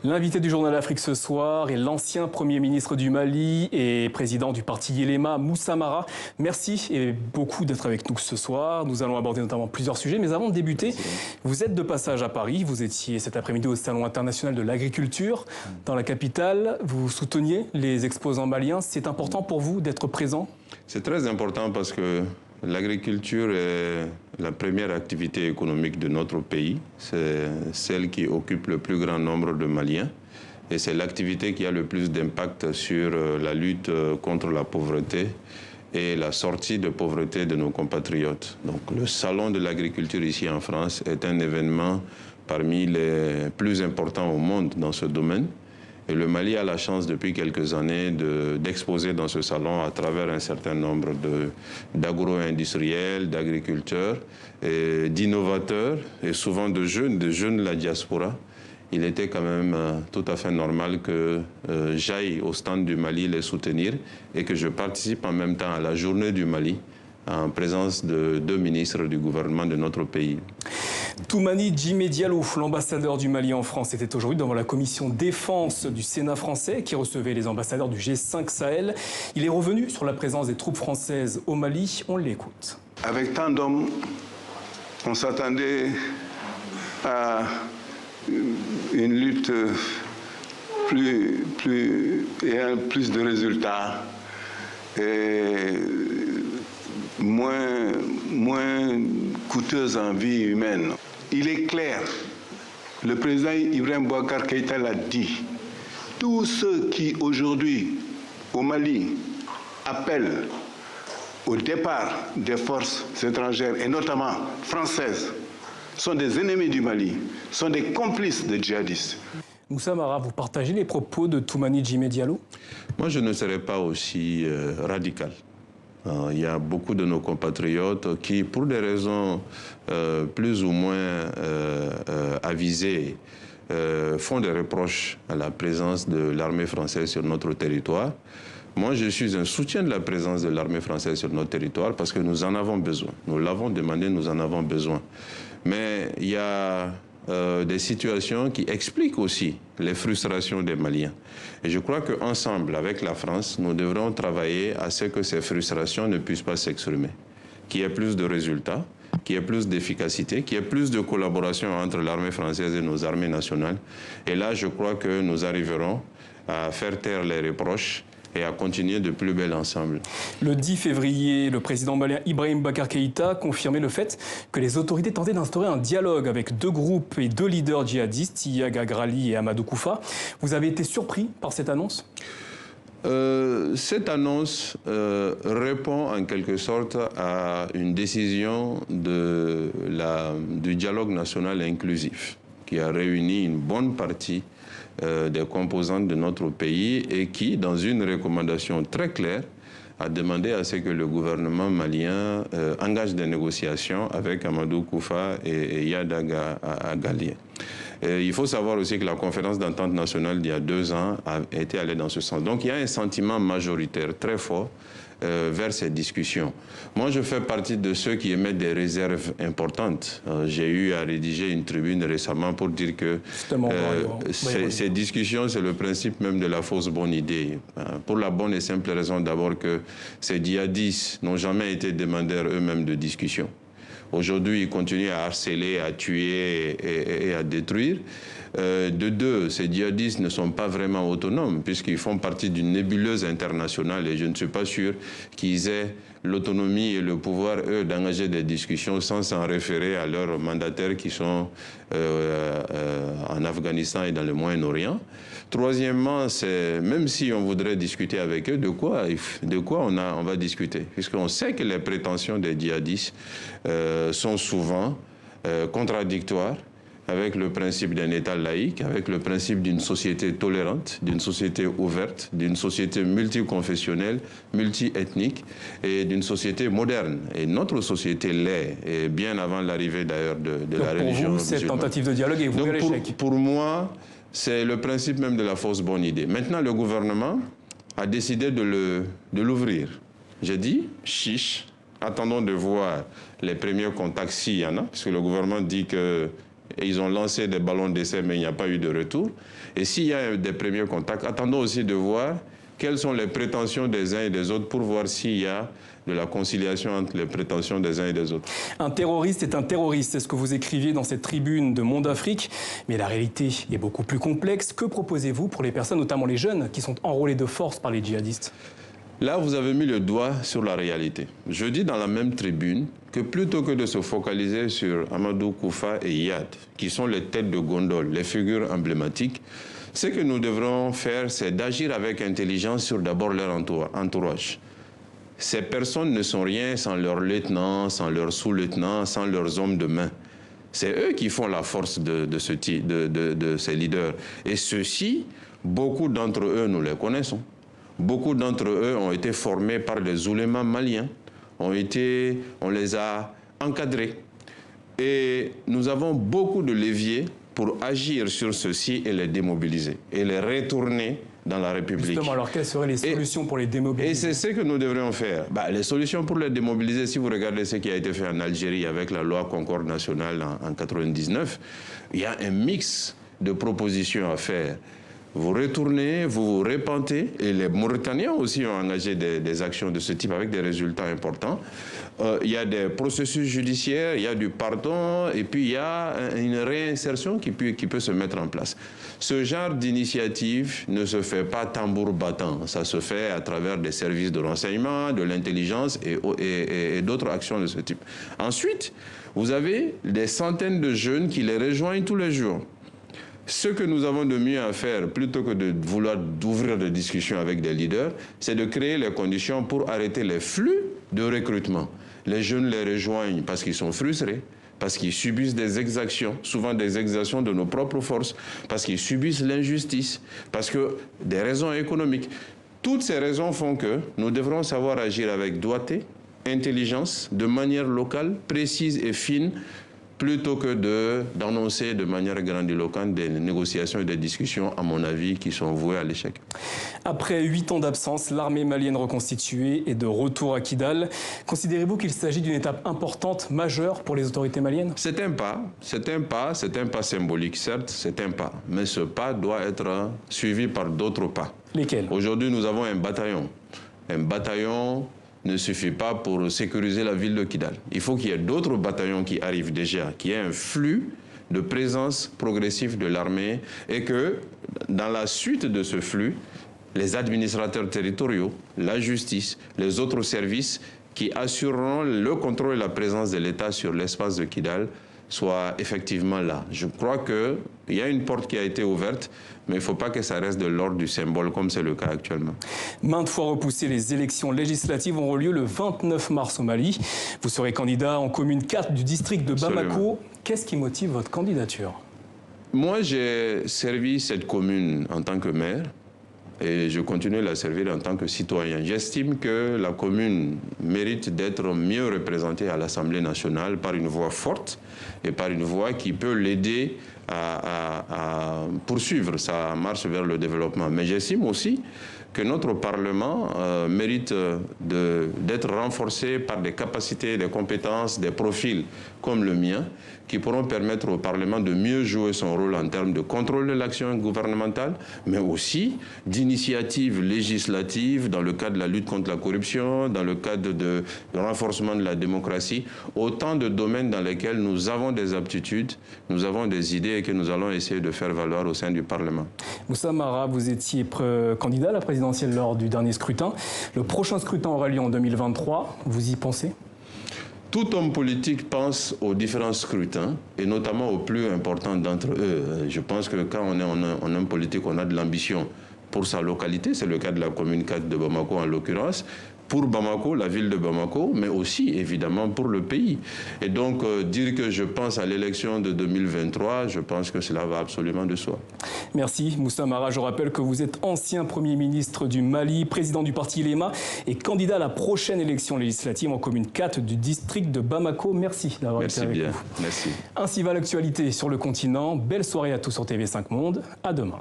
L'invité du journal Afrique ce soir est l'ancien Premier ministre du Mali et président du parti Yelema, Moussa Mara. Merci et beaucoup d'être avec nous ce soir. Nous allons aborder notamment plusieurs sujets. Mais avant de débuter, vous êtes de passage à Paris. Vous étiez cet après-midi au Salon international de l'agriculture dans la capitale. Vous souteniez les exposants maliens. C'est important pour vous d'être présent? C'est très important parce que l'agriculture est la première activité économique de notre pays. C'est celle qui occupe le plus grand nombre de Maliens. Et c'est l'activité qui a le plus d'impact sur la lutte contre la pauvreté et la sortie de pauvreté de nos compatriotes. Donc le salon de l'agriculture ici en France est un événement parmi les plus importants au monde dans ce domaine. Et le Mali a la chance depuis quelques années d'exposer dans ce salon à travers un certain nombre d'agro-industriels, d'agriculteurs, d'innovateurs et souvent de jeunes de la diaspora. Il était quand même tout à fait normal que j'aille au stand du Mali les soutenir et que je participe en même temps à la journée du Mali en présence de 2 ministres du gouvernement de notre pays. Toumani Djimé Diallo, l'ambassadeur du Mali en France, était aujourd'hui devant la commission défense du Sénat français qui recevait les ambassadeurs du G5 Sahel. Il est revenu sur la présence des troupes françaises au Mali. On l'écoute. Avec tant d'hommes, on s'attendait à une lutte et à plus de résultats et moins coûteuse en vie humaine. Il est clair, le président Ibrahim Boubacar Keïta l'a dit, tous ceux qui aujourd'hui au Mali appellent au départ des forces étrangères et notamment françaises sont des ennemis du Mali, sont des complices des djihadistes. Moussa Mara, vous partagez les propos de Toumani Djimé Diallo? Moi, je ne serais pas aussi radical. Il y a beaucoup de nos compatriotes qui, pour des raisons plus ou moins avisées, font des reproches à la présence de l'armée française sur notre territoire. Moi, je suis un soutien de la présence de l'armée française sur notre territoire parce que nous en avons besoin. Nous l'avons demandé, nous en avons besoin. Mais il y a des situations qui expliquent aussi les frustrations des Maliens. Et je crois qu'ensemble, avec la France, nous devrons travailler à ce que ces frustrations ne puissent pas s'exprimer. Qu'il y ait plus de résultats, qu'il y ait plus d'efficacité, qu'il y ait plus de collaboration entre l'armée française et nos armées nationales. Et là, je crois que nous arriverons à faire taire les reproches et à continuer de plus belle ensemble. Le 10 février, le président malien Ibrahim Boubacar Keïta confirmait le fait que les autorités tentaient d'instaurer un dialogue avec 2 groupes et 2 leaders djihadistes, Iyag Agrali et Amadou Koufa. Vous avez été surpris par cette annonce? Cette annonce répond en quelque sorte à une décision du dialogue national inclusif qui a réuni une bonne partie des composantes de notre pays et qui, dans une recommandation très claire, a demandé à ce que le gouvernement malien engage des négociations avec Amadou Koufa et Iyad Agrali. Il faut savoir aussi que la conférence d'entente nationale d'il y a 2 ans a été allée dans ce sens. Donc il y a un sentiment majoritaire très fort vers ces discussions. Moi, je fais partie de ceux qui émettent des réserves importantes. J'ai eu à rédiger une tribune récemment pour dire que ces discussions, c'est le principe même de la fausse bonne idée. Pour la bonne et simple raison d'abord que ces djihadistes n'ont jamais été demandeurs eux-mêmes de discussion. Aujourd'hui, ils continuent à harceler, à tuer et à détruire. De 2, ces djihadistes ne sont pas vraiment autonomes puisqu'ils font partie d'une nébuleuse internationale et je ne suis pas sûr qu'ils aient l'autonomie et le pouvoir, eux, d'engager des discussions sans s'en référer à leurs mandataires qui sont en Afghanistan et dans le Moyen-Orient. Troisièmement, même si on voudrait discuter avec eux, de quoi on va discuter? Puisqu'on sait que les prétentions des djihadistes sont souvent contradictoires avec le principe d'un État laïque, avec le principe d'une société tolérante, d'une société ouverte, d'une société multiconfessionnelle, multiethnique et d'une société moderne. Et notre société l'est, et bien avant l'arrivée d'ailleurs de la religion musulmane. Pour vous, cette tentative de dialogue est vouée à l'échec? Pour moi, c'est le principe même de la fausse bonne idée. Maintenant, le gouvernement a décidé de l'ouvrir. J'ai dit, chiche, attendons de voir les premiers contacts s'il y en a, parce que le gouvernement dit que et ils ont lancé des ballons d'essai, mais il n'y a pas eu de retour. Et s'il y a des premiers contacts, attendons aussi de voir quelles sont les prétentions des uns et des autres pour voir s'il y a de la conciliation entre les prétentions des uns et des autres. Un terroriste est un terroriste, c'est ce que vous écriviez dans cette tribune de Monde Afrique. Mais la réalité est beaucoup plus complexe. Que proposez-vous pour les personnes, notamment les jeunes, qui sont enrôlés de force par les djihadistes ? Là, vous avez mis le doigt sur la réalité. Je dis dans la même tribune que plutôt que de se focaliser sur Amadou Koufa et Iyad, qui sont les têtes de gondole, les figures emblématiques, ce que nous devrons faire, c'est d'agir avec intelligence sur d'abord leur entourage. Ces personnes ne sont rien sans leurs lieutenants, sans leurs sous-lieutenants, sans leurs hommes de main. C'est eux qui font la force de ces leaders. Et ceux-ci, beaucoup d'entre eux, nous les connaissons. Beaucoup d'entre eux ont été formés par des oulémas maliens. On les a encadrés. Et nous avons beaucoup de leviers pour agir sur ceux-ci et les démobiliser et les retourner dans la République. Justement, alors quelles seraient les solutions pour les démobiliser? Et c'est ce que nous devrions faire. Les solutions pour les démobiliser, si vous regardez ce qui a été fait en Algérie avec la loi Concorde nationale en 1999, il y a un mix de propositions à faire. Vous retournez, vous vous repentez, et les Mauritaniens aussi ont engagé des actions de ce type avec des résultats importants. Il y a des processus judiciaires, il y a du pardon, et puis il y a une réinsertion qui peut se mettre en place. Ce genre d'initiative ne se fait pas tambour battant, ça se fait à travers des services de renseignement, de l'intelligence et d'autres actions de ce type. Ensuite, vous avez des centaines de jeunes qui les rejoignent tous les jours. Ce que nous avons de mieux à faire, plutôt que de vouloir ouvrir des discussions avec des leaders, c'est de créer les conditions pour arrêter les flux de recrutement. Les jeunes les rejoignent parce qu'ils sont frustrés, parce qu'ils subissent des exactions, souvent des exactions de nos propres forces, parce qu'ils subissent l'injustice, parce que des raisons économiques. Toutes ces raisons font que nous devrons savoir agir avec doigté, intelligence, de manière locale, précise et fine, plutôt que d'annoncer de manière grandiloquente des négociations et des discussions, à mon avis, qui sont vouées à l'échec. Après 8 ans d'absence, l'armée malienne reconstituée est de retour à Kidal. Considérez-vous qu'il s'agit d'une étape importante, majeure pour les autorités maliennes? C'est un pas symbolique, certes, c'est un pas. Mais ce pas doit être suivi par d'autres pas. Lesquels? Aujourd'hui, nous avons un bataillon. Un bataillon ne suffit pas pour sécuriser la ville de Kidal. Il faut qu'il y ait d'autres bataillons qui arrivent déjà, qu'il y ait un flux de présence progressive de l'armée et que, dans la suite de ce flux, les administrateurs territoriaux, la justice, les autres services qui assureront le contrôle et la présence de l'État sur l'espace de Kidal soient effectivement là. Je crois qu'il y a une porte qui a été ouverte, mais il ne faut pas que ça reste de l'ordre du symbole, comme c'est le cas actuellement. Maintes fois repoussées, les élections législatives auront lieu le 29 mars au Mali. Vous serez candidat en commune 4 du district de Bamako. Absolument. Qu'est-ce qui motive votre candidature? Moi, j'ai servi cette commune en tant que maire et je continue à la servir en tant que citoyen. J'estime que la commune mérite d'être mieux représentée à l'Assemblée nationale par une voix forte et par une voix qui peut l'aider à poursuivre sa marche vers le développement. Mais j'estime aussi que notre Parlement mérite d'être renforcé par des capacités, des compétences, des profils comme le mien, qui pourront permettre au Parlement de mieux jouer son rôle en termes de contrôle de l'action gouvernementale, mais aussi d'initiatives législatives dans le cadre de la lutte contre la corruption, dans le cadre de renforcement de la démocratie, autant de domaines dans lesquels nous avons des aptitudes, nous avons des idées et que nous allons essayer de faire valoir au sein du Parlement. Moussa Mara, vous étiez candidat à la présidentielle lors du dernier scrutin. Le prochain scrutin aura lieu en 2023. Vous y pensez? Tout homme politique pense aux différents scrutins, et notamment aux plus importants d'entre eux. Je pense que quand on est en homme politique, on a de l'ambition pour sa localité. C'est le cas de la commune 4 de Bamako en l'occurrence. Pour Bamako, la ville de Bamako, mais aussi évidemment pour le pays. Et donc dire que je pense à l'élection de 2023, je pense que cela va absolument de soi. Merci Moussa Mara. Je rappelle que vous êtes ancien Premier ministre du Mali, président du parti Ilema et candidat à la prochaine élection législative en commune 4 du district de Bamako. Merci d'avoir été avec nous. Merci. Ainsi va l'actualité sur le continent. Belle soirée à tous sur TV5 Monde. À demain.